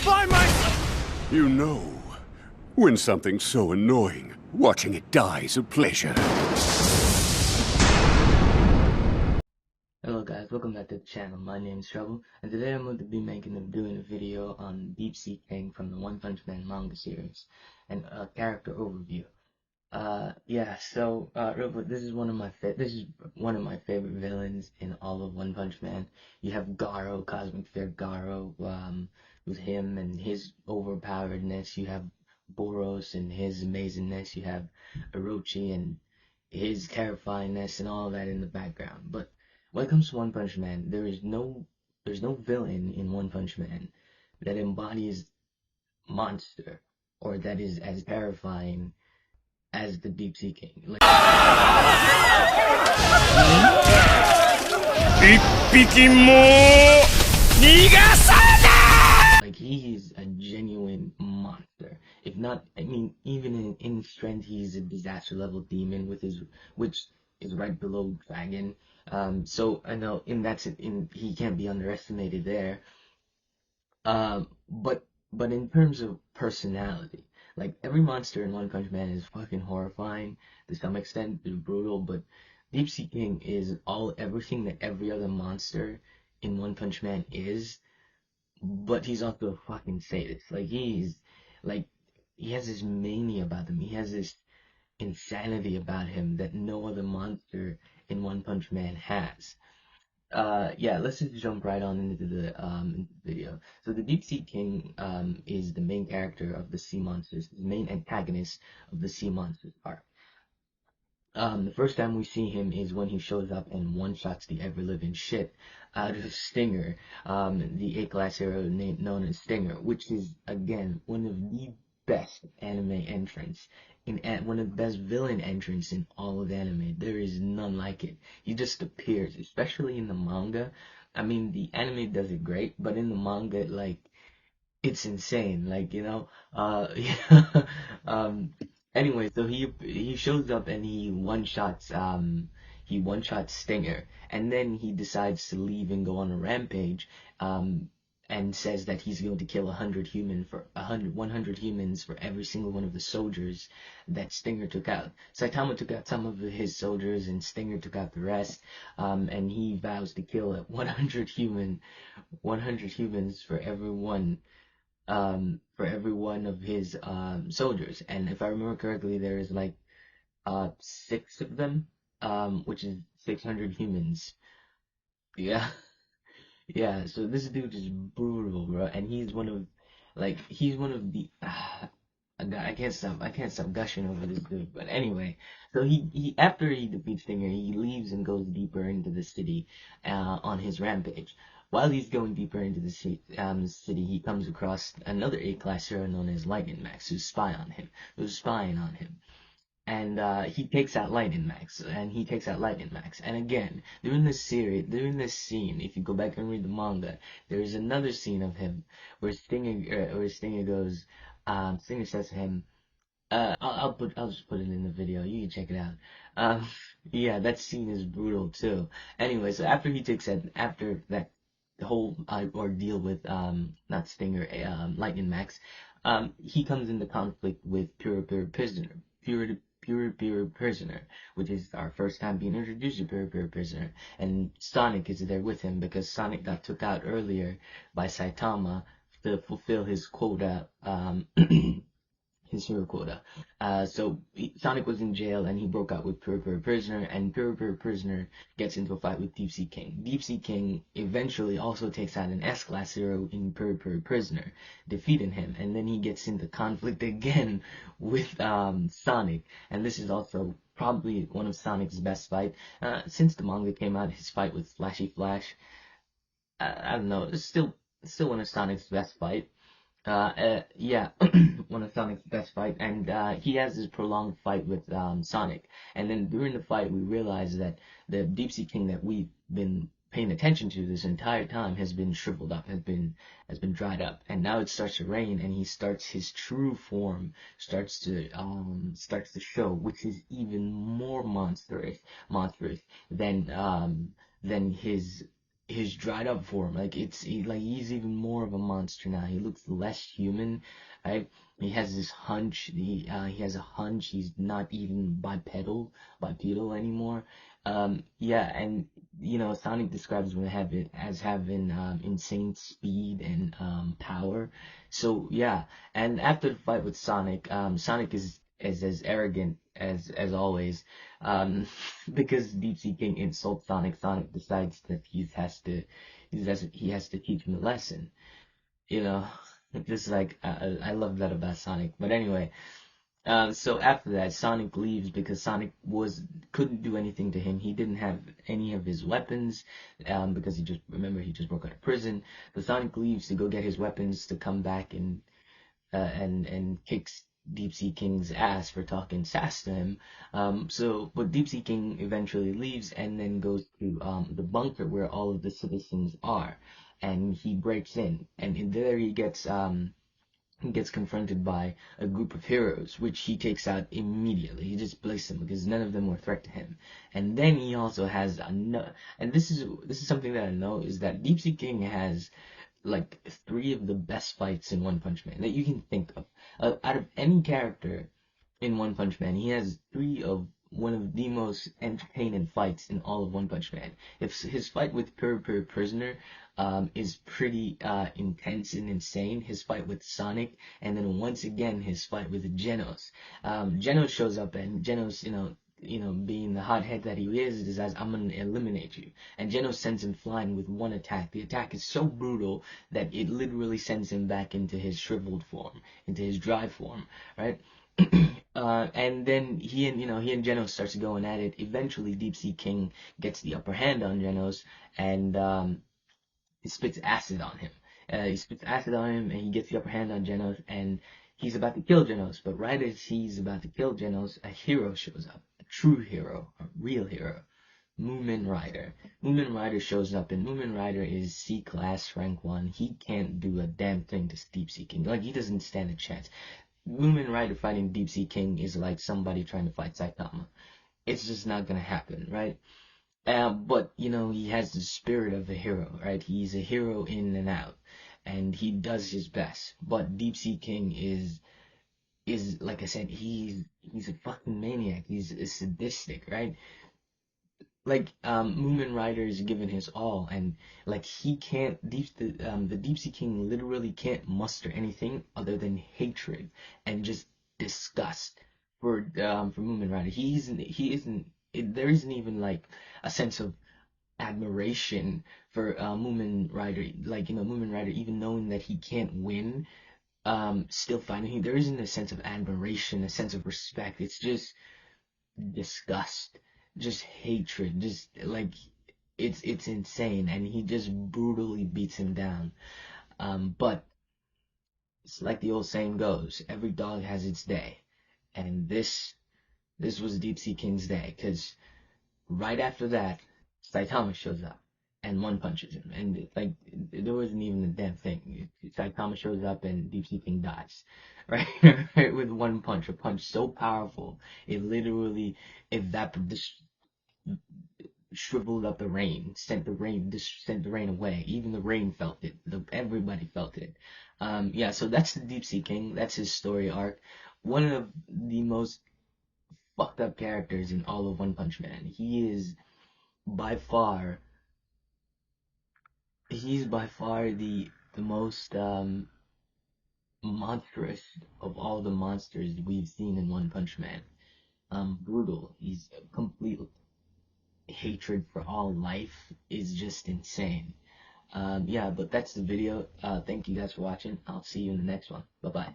find myself! You know, when something's so annoying, watching it die is a pleasure. Hello guys, welcome back to the channel. My name is Trouble, and today I'm going to be doing a video on Deep Sea King from the One Punch Man manga series, and a character overview. Real quick, this is one of my favorite villains in all of One Punch Man. You have Garo, Cosmic Fear Garo, with him and his overpoweredness. You have Boros and his amazingness. You have Orochi and his terrifyingness and all that in the background. But when it comes to One Punch Man, there's no villain in One Punch Man that embodies monster or that is as terrifying as the Deep Sea King. Like he's a genuine monster. If not, I mean, even in strength, he's a disaster level demon which is right below Dragon. So I know he can't be underestimated there. But in terms of personality, like every monster in One Punch Man is fucking horrifying to some extent, it's brutal, but Deep Sea King is everything that every other monster in One Punch Man is, but he's also a fucking sadist. Like he has this mania about him. He has this insanity about him that no other monster in One Punch Man has. Let's just jump right on into the video. So the Deep Sea King is the main character of the Sea Monsters, the main antagonist of the Sea Monsters arc. The first time we see him is when he shows up and one-shots the ever-living shit out of Stinger, the A-class hero known as Stinger, which is, again, one of the best anime entrants, one of the best villain entrants in all of anime. There is none like it. He just appears, especially in the manga. I mean, the anime does it great, but in the manga, like, it's insane. Like, anyway, so he shows up and he one-shots Stinger, and then he decides to leave and go on a rampage, and says that he's going to kill 100 humans for every single one of the soldiers that Stinger took out. Saitama took out some of his soldiers and Stinger took out the rest, and he vows to kill 100 humans for every one of his soldiers. And if I remember correctly, there is like 6 of them, which is 600 humans. Yeah. Yeah, so this dude is brutal, bro, and he's one of the I can't stop gushing over this dude. But anyway, so he after he defeats Stinger, he leaves and goes deeper into the city on his rampage. While he's going deeper into the city, he comes across another A-class hero known as Lightning Max, who's spying on him. And he takes out Lightning Max, and again, during this scene, if you go back and read the manga, there is another scene of him where Stinger goes, Stinger says to him, I'll just put it in the video, you can check it out. Yeah, that scene is brutal too. Anyway, so after that whole ordeal with not Stinger, Lightning Max, he comes into conflict with Pure Prisoner, which is our first time being introduced to Pure Prisoner, and Sonic is there with him because Sonic got took out earlier by Saitama to fulfill his quota, his hero quota. Sonic was in jail and he broke out with Pure Prisoner, and Pure Prisoner gets into a fight with Deep Sea King. Deep Sea King eventually also takes out an S-class hero in Pure Prisoner, defeating him, and then he gets into conflict again with Sonic, and this is also probably one of Sonic's best fight. Since the manga came out, his fight with Flashy Flash, I don't know, it's still one of Sonic's best fight. One of Sonic's best fight, and he has this prolonged fight with Sonic, and then during the fight we realize that the Deep Sea King that we've been paying attention to this entire time has been shriveled up, has been dried up, and now it starts to rain, and his true form starts to show, which is even more monstrous than his his dried up form. Like he's even more of a monster now. He looks less human, right? He has this hunch. He has a hunch. He's not even bipedal anymore. Yeah, and Sonic describes him as having insane speed and power. So yeah, and after the fight with Sonic, Sonic is as arrogant as always. Because Deep Sea King insults Sonic, Sonic decides that he has to teach him a lesson. You know, just like I love that about Sonic. But anyway, so after that, Sonic leaves because Sonic couldn't do anything to him. He didn't have any of his weapons, because he just broke out of prison. But Sonic leaves to go get his weapons to come back and kicks Deep Sea King's ass for talking sass to him. But Deep Sea King eventually leaves and then goes to the bunker where all of the citizens are, and he breaks in, and there he gets confronted by a group of heroes, which he takes out immediately. He just blasts them because none of them were a threat to him. And then he also has and this is something that I know, is that Deep Sea King has like three of the best fights in One Punch Man that you can think of. Out of any character in One Punch Man, he has three of one of the most entertaining fights in all of One Punch Man. If his fight with Pure Pure Prisoner is pretty intense and insane, his fight with Sonic, and then once again his fight with Genos. Genos shows up, and Genos, being the hothead that he is, decides, I'm gonna eliminate you. And Genos sends him flying with one attack. The attack is so brutal that it literally sends him back into his shriveled form, into his dry form, right? And then he and Genos starts going at it. Eventually, Deep Sea King gets the upper hand on Genos, and he spits acid on him. And he gets the upper hand on Genos, and he's about to kill Genos. But right as he's about to kill Genos, a hero shows up, a true hero, a real hero. Moomin Rider. Moomin Rider shows up, and Moomin Rider is C-class rank 1. He can't do a damn thing to Deep Sea King. Like, he doesn't stand a chance. Moomin Rider fighting Deep Sea King is like somebody trying to fight Saitama. It's just not gonna happen, right? But he has the spirit of a hero, right? He's a hero in and out, and he does his best. But Deep Sea King is like I said, he's a fucking maniac. He's a sadistic, right? Like Moomin Rider is giving his all, and like he can't the Deep Sea King literally can't muster anything other than hatred and just disgust for Moomin Rider. There isn't even like a sense of admiration for Moomin Rider. Like Moomin Rider, even knowing that he can't win, still fighting him. There isn't a sense of admiration, a sense of respect. It's just disgust, just hatred, just like it's insane, and he just brutally beats him down. But it's like the old saying goes, every dog has its day, and this was Deep Sea King's day, because right after that, Saitama shows up and one punches him, and there wasn't even a damn thing. Saitama shows up and Deep Sea King dies, right? Right, with one punch, a punch so powerful it literally evaporated, shriveled up the rain, sent the rain away. Even the rain felt it. Everybody felt it. Yeah. So that's the Deep Sea King. That's his story arc. One of the most fucked up characters in all of One Punch Man. By far, he's by far the most monstrous of all the monsters we've seen in One Punch Man. Brutal. He's complete hatred for all life is just insane. Yeah, but that's the video. Thank you guys for watching. I'll see you in the next one. Bye bye.